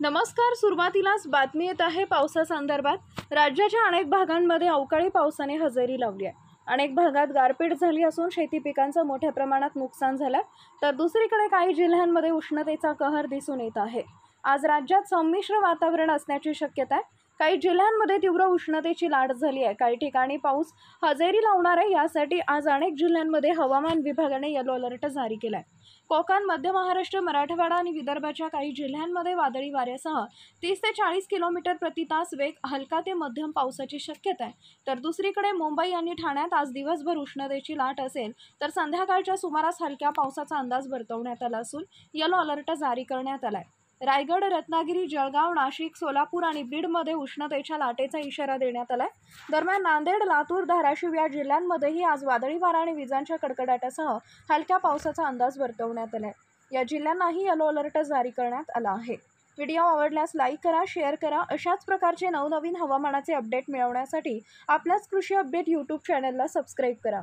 नमस्कार. सुरुवातीलाच बातमी येत आहे पावसासंदर्भात. राज्याच्या अनेक भागांमध्ये अवकाळी पावसाने हजेरी लावली आहे. अनेक भागात गारपीट झाली असून शेती पिकांचं मोठ्या प्रमाणात नुकसान झालं, तर दुसरीकडे काही जिल्ह्यांमध्ये उष्णतेचा कहर दिसून येत आहे. आज राज्यात संमिश्र वातावरण असण्याची शक्यता आहे. काही जिल्ह्यांमध्ये तीव्र उष्णतेची लाट झाली आहे. काही ठिकाणी पाऊस हजेरी लावणार आहे. यासाठी आज अनेक जिल्ह्यांमध्ये हवामान विभागाने येलो अलर्ट जारी केला आहे. कोकण, मध्य महाराष्ट्र, मराठवाडा आणि विदर्भाच्या काही जिल्ह्यांमध्ये वादळी वाऱ्यासह 30 ते 40 किलोमीटर प्रति तास वेग, हलका ते मध्यम पावसाची शक्यता आहे. तर दुसरीकडे मुंबई आणि ठाण्यात आज दिवसभर उष्णतेची लाट असेल, तर संध्याकाळच्या सुमारास हलक्या पावसाचा अंदाज वर्तवण्यात आला असून येलो अलर्ट जारी करण्यात आला आहे. रायगड, रत्नागिरी, जळगाव, नाशिक, सोलापूर आणि बीडमध्ये उष्णतेच्या लाटेचा इशारा देण्यात आला आहे. दरम्यान नांदेड, लातूर, धाराशिव या जिल्ह्यांमध्येही आज वादळी वारा आणि विजांच्या कडकडाटासह हलक्या पावसाचा अंदाज वर्तवण्यात आला आहे. या जिल्ह्यांनाही येलो अलर्ट जारी करण्यात आला आहे. व्हिडिओ आवडल्यास लाईक करा, शेअर करा. अशाच प्रकारचे नवनवीन हवामानाचे अपडेट मिळवण्यासाठी आपल्याच कृषी अपडेट यूट्यूब चॅनलला सबस्क्राईब करा.